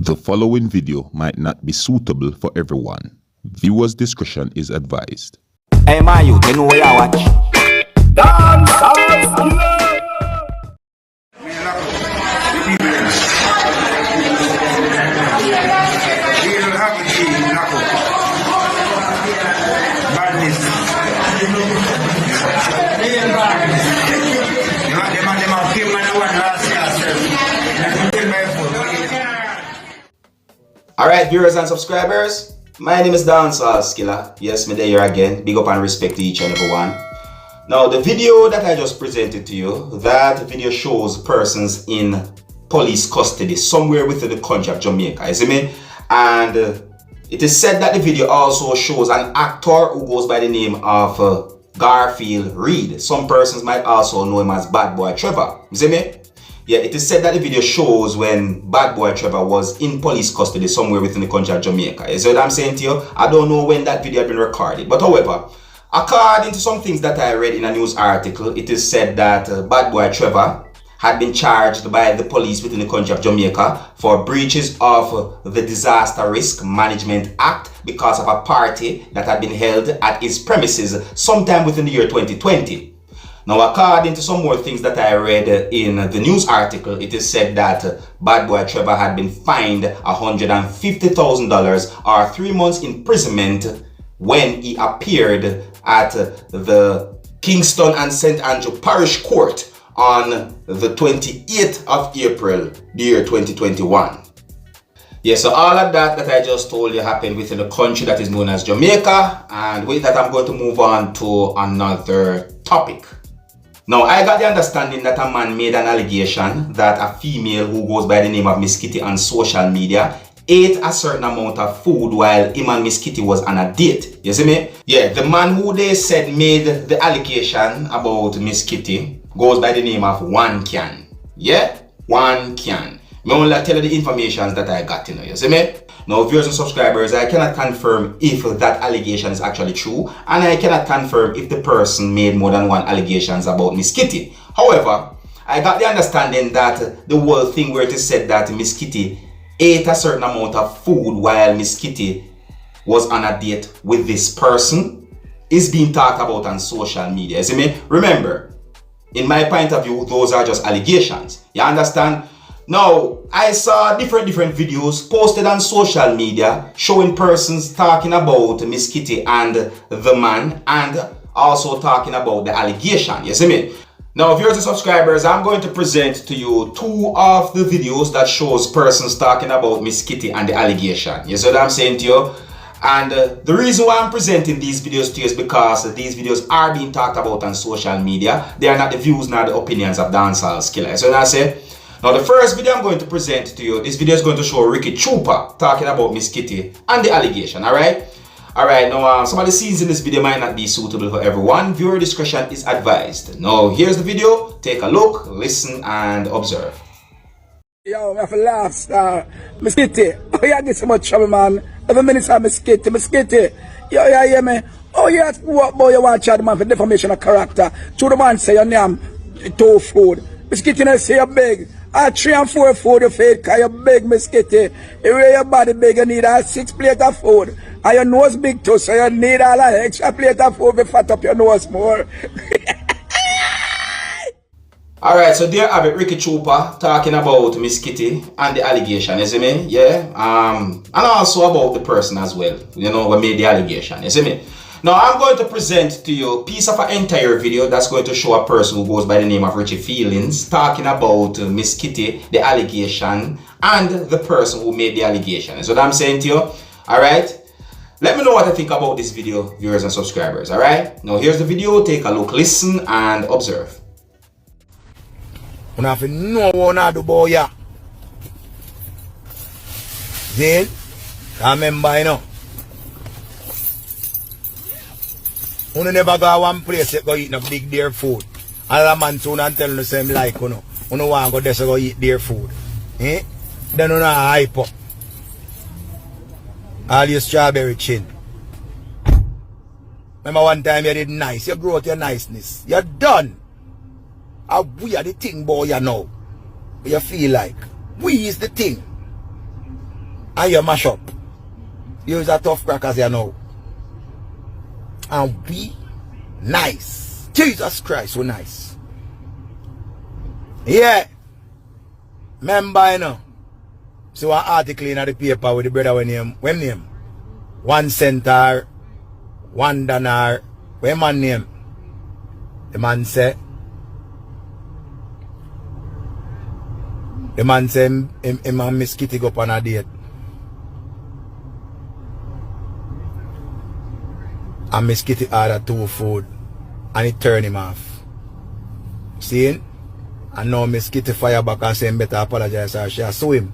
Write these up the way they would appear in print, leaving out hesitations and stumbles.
The following video might not be suitable for everyone. Viewers' discretion is advised. Hey man, you know where I watch? Dancehall, skilla. Alright, viewers and subscribers, my name is Dancehall Skilla. Yes, me there here again. Big up and respect to each and every one. Now, the video that I just presented to you, that video shows persons in police custody somewhere within the country of Jamaica, you see me? And it is said that the video also shows an actor who goes by the name of Garfield Reed. Some persons might also know him as Badboy Trevor, you see me? Yeah, it is said that the video shows when Badboy Trevor was in police custody somewhere within the country of Jamaica. You see what I'm saying to you? I don't know when that video had been recorded. But however, according to some things that I read in a news article, it is said that Badboy Trevor had been charged by the police within the country of Jamaica for breaches of the Disaster Risk Management Act because of a party that had been held at his premises sometime within the year 2020. Now, according to some more things that I read in the news article, it is said that Badboy Trevor had been fined $150,000 or 3 months imprisonment when he appeared at the Kingston and St. Andrew Parish Court on the 28th of April, the year 2021. Yeah, so all of that I just told you happened within the country that is known as Jamaica. And with that, I'm going to move on to another topic. Now, I got the understanding that a man made an allegation that a female who goes by the name of Miss Kitty on social media ate a certain amount of food while him and Miss Kitty was on a date. You see me? Yeah, the man who they said made the allegation about Miss Kitty goes by the name of One Can. Yeah? One Can. Me only tell you the information that I got, you see me? Now, viewers and subscribers, I cannot confirm if that allegation is actually true, and I cannot confirm if the person made more than one allegations about Miss Kitty. However, I got the understanding that the whole thing where it is said that Miss Kitty ate a certain amount of food while Miss Kitty was on a date with this person is being talked about on social media. You see me? Remember, in my point of view, those are just allegations. You understand? Now, I saw different videos posted on social media showing persons talking about Miss Kitty and the man and also talking about the allegation. You see me? Now, viewers and subscribers, I'm going to present to you two of the videos that shows persons talking about Miss Kitty and the allegation. You see what I'm saying to you? And the reason why I'm presenting these videos to you is because these videos are being talked about on social media. They are not the views nor the opinions of Dancehall Skilla. So I say. Now, the first video I'm going to present to you, this video is going to show Ricky Trooper talking about Miss Kitty and the allegation, alright? Alright, now some of the scenes in this video might not be suitable for everyone. Viewer discretion is advised. Now, here's the video. Take a look, listen, and observe. Yo, I have a laugh, star. Miss Kitty, oh, you get so much trouble, man. Every minute I'm Miss Kitty, Miss Kitty. Yo, yeah, yeah, man. Oh, yeah, what boy you want to charge, man, for defamation of character. To the man say your name, to food. Miss Kitty, I say you're big. 3 and 4 food you feed, cause you're big, Miss Kitty. You wear your body big, you need a 6 plate of food. And your nose big too, so you need all an extra plate of food to fat up your nose more. Alright, so there have it, Ricky Trooper talking about Miss Kitty and the allegation, you see me? Yeah. And also about the person as well, you know, who made the allegation, you see me? Now, I'm going to present to you a piece of an entire video that's going to show a person who goes by the name of Richie Feelings talking about Miss Kitty, the allegation, and the person who made the allegation. That's what I'm saying to you. Alright? Let me know what I think about this video, viewers and subscribers. Alright? Now, here's the video. Take a look, listen, and observe. You have to know what I do, boy. Then, remember, you know. You never go one place to go eat no big dear food. All a man soon and tell you the same like you know. You don't want to go there to go eat dear food. Eh? Then you know hype up. All your strawberry chin. Remember one time you did nice. You grew out your niceness. You're done. We are the thing, boy, you know. You feel like. We is the thing. and you mash up. You is a tough crackers, you know. And we nice. Jesus Christ, we nice. Yeah. Remember, you know. So an article in the paper with the brother when name? 1 cent, 1 dollar. When man name? The man say him and Miss Kitty go up on a date. And Miss Kitty ordered 2 food and it turned him off. See? And now Miss Kitty fire back and say him better apologize or she sue him.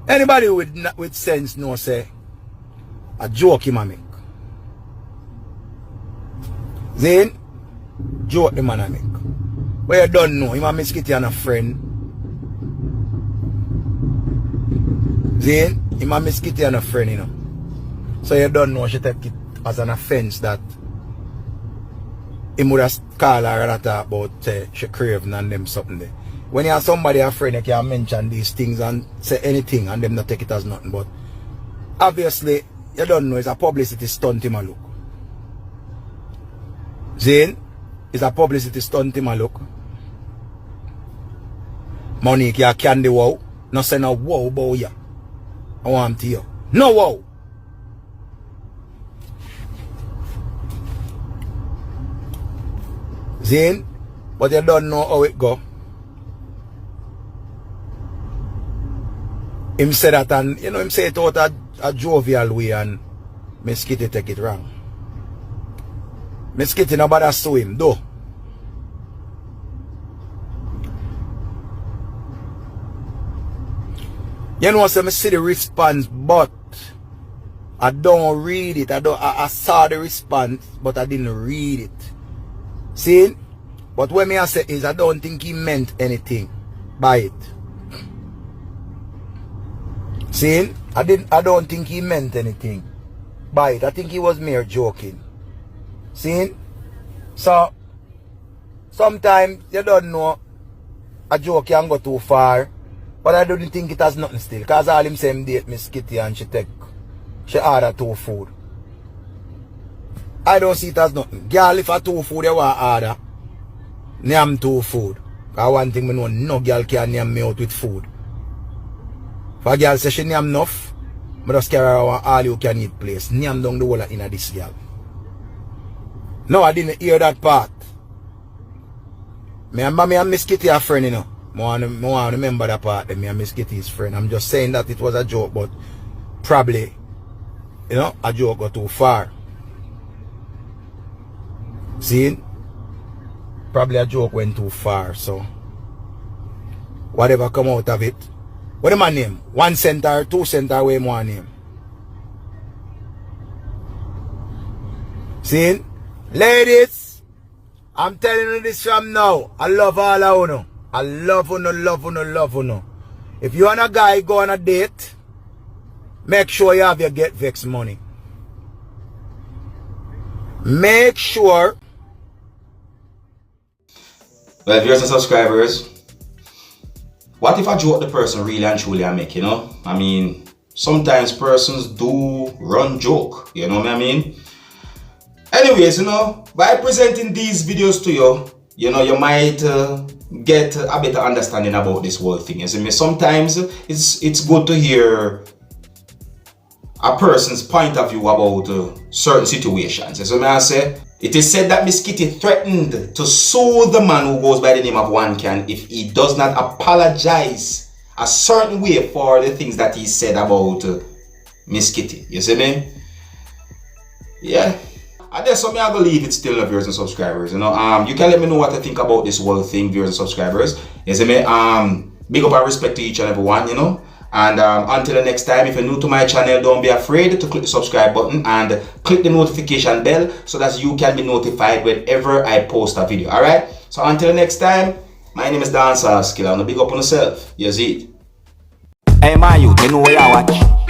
Anybody with sense know say a joke him a make. Then joke the man a make. But you don't know, him and Miss Kitty and a friend. Then him and Miss Kitty and a friend, you know. So you don't know she take it as an offense that he would have called her and talk about she craving and them something there. When you have somebody a friend, you can mention these things and say anything and them not take it as nothing. But obviously, you don't know, it's a publicity stunt him a look. Zane, it's a publicity stunt him a look. Money you candy wow. No say no wow about you. I want to you. No wow. Zane, but you don't know how it go. Him say that and you know him say it out a jovial way and Miss Kitty take it wrong. Miss Kitty nobody sue him though. You know say me see the response but I don't read it. I saw the response but I didn't read it. See? But what me I say is I don't think he meant anything by it. See? I don't think he meant anything by it. I think he was mere joking. See? So sometimes you don't know a joke can go too far. But I don't think it has nothing still. Cause all him same date Miss Kitty and she order 2 food. I don't see it as nothing. Girl, if I 2 food you want order, name 2 food. Cause one thing I know, no girl can name me out with food. If a girl say she name enough, I just carry her around all you can eat place. Name down the whole in this girl. No, I didn't hear that part. Me and Miss Kitty are friend, you know. I want to remember that part that me and Miss Kitty's friend. I'm just saying that it was a joke, but probably, you know, a joke got too far. See? Probably a joke went too far, so whatever come out of it. What am I name? 1 cent or 2 cent or way more name. See? Ladies, I'm telling you this from now. I love all of you. I love you. If you and a guy go on a date, make sure you have your get vex money. Make sure. Well, viewers and subscribers, what if I joke the person really and truly I make, you know? I mean, sometimes persons do run joke, you know what I mean? Anyways, you know, by presenting these videos to you, you know, you might get a better understanding about this whole thing. You see me? Sometimes it's good to hear a person's point of view about certain situations. You see me? I say, it is said that Miss Kitty threatened to sue the man who goes by the name of One Can if he does not apologize a certain way for the things that he said about Miss Kitty. You see me? Yeah. And that's something I believe it's still viewers and subscribers. You know, you can let me know what you think about this whole thing, viewers and subscribers. You see me? Big up and respect to each and every one, you know. And until the next time, if you're new to my channel, don't be afraid to click the subscribe button and click the notification bell so that you can be notified whenever I post a video. Alright? So until the neest time, my name is Dancehall Skilla. Big up on yourself. You see it. Hey man, you know where you watch.